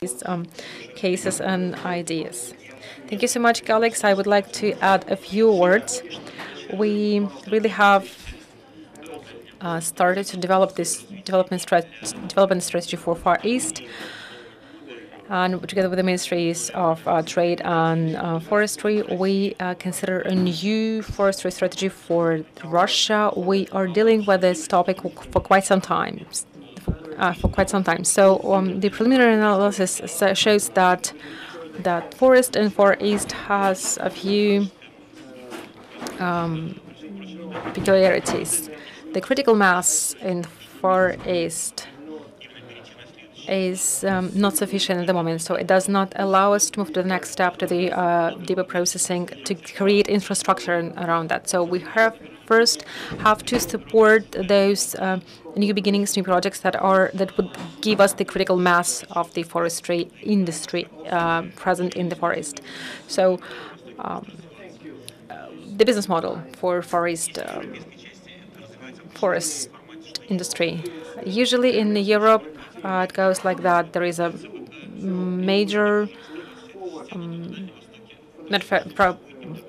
these cases and ideas. Thank you so much, Alex. I would like to add a few words. We really have started to develop this development strategy for Far East, and together with the Ministries of Trade and Forestry, we consider a new forestry strategy for Russia. We are dealing with this topic for quite some time. So the preliminary analysis shows that forest in Far East has a few peculiarities. The critical mass in Far East is not sufficient at the moment, so it does not allow us to move to the next step, to the deeper processing, to create infrastructure around that. So we first have to support those new beginnings, new projects that would give us the critical mass of the forestry industry present in the forest. So the business model for forest industry. Usually in Europe, it goes like that. There is a major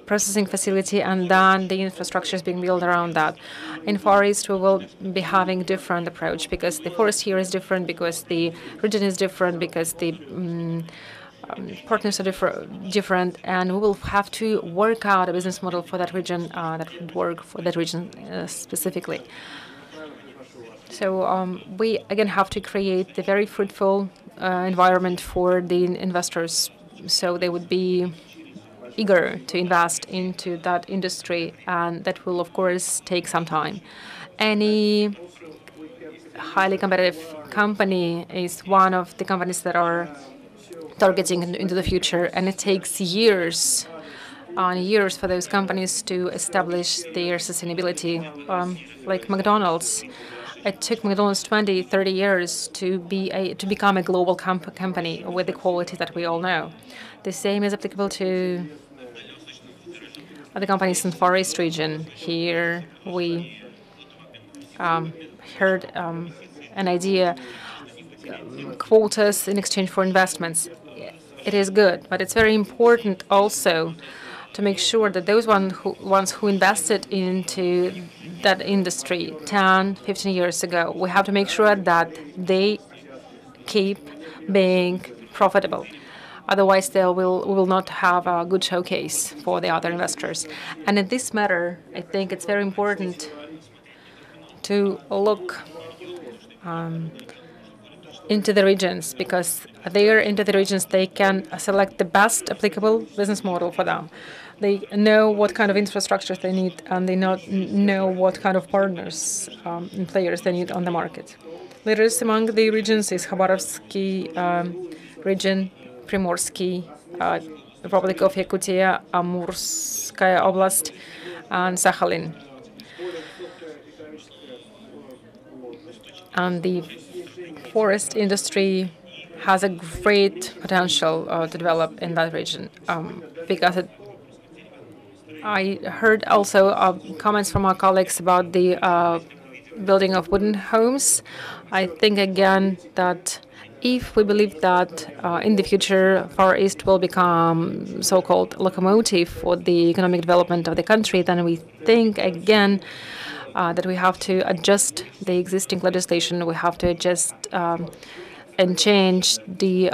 processing facility, and then the infrastructure is being built around that. In Far East, we will be having different approach because the forest here is different, because the region is different, because the partners are different, and we will have to work out a business model for that region that would work for that region specifically. So we again have to create the very fruitful environment for the investors, so they would be eager to invest into that industry, and that will of course take some time. Any highly competitive company is one of the companies that are targeting into the future, and it takes years on years for those companies to establish their sustainability. Like McDonald's, it took McDonald's 20, 30 years to become a global company with the quality that we all know. The same is applicable to the companies in Far East region. Here we heard an idea, quotas in exchange for investments. It is good, but it's very important also to make sure that those ones who invested into that industry 10, 15 years ago, we have to make sure that they keep being profitable. Otherwise, we will not have a good showcase for the other investors. And in this matter, I think it's very important to look into the regions, because into the regions they can select the best applicable business model for them. They know what kind of infrastructure they need, and they know what kind of partners and players they need on the market. Leaders among the regions is Khabarovsky region, Primorsky, Republic of Yakutia, Amurskaya Oblast, and Sakhalin. And the forest industry has a great potential to develop in that region because I heard also comments from our colleagues about the building of wooden homes. I think again that if we believe that in the future Far East will become so-called locomotive for the economic development of the country, then we think again that we have to adjust the existing legislation. We have to adjust and change the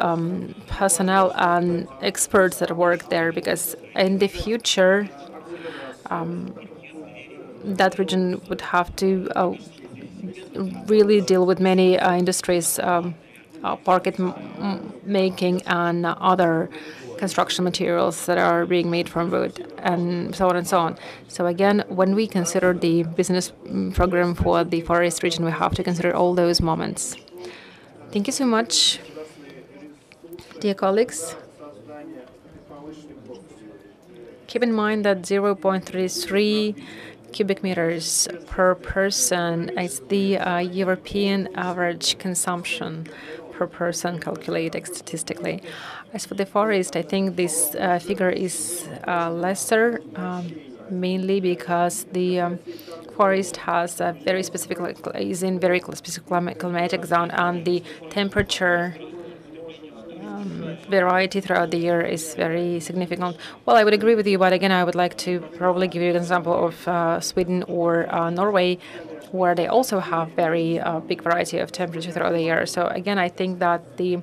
personnel and experts that work there, because in the future that region would have to really deal with many industries, parquet making and other construction materials that are being made from wood, and so on and so on. So again, when we consider the business program for the Far East region, we have to consider all those moments. Thank you so much, dear colleagues. Keep in mind that 0.33 cubic meters per person is the European average consumption per person calculated statistically. As for the forest, I think this figure is lesser, mainly because the forest has a very specific, is in very specific climatic zone, and the temperature variety throughout the year is very significant. Well, I would agree with you, but again, I would like to probably give you an example of Sweden or Norway, where they also have very big variety of temperature throughout the year. So again, I think that the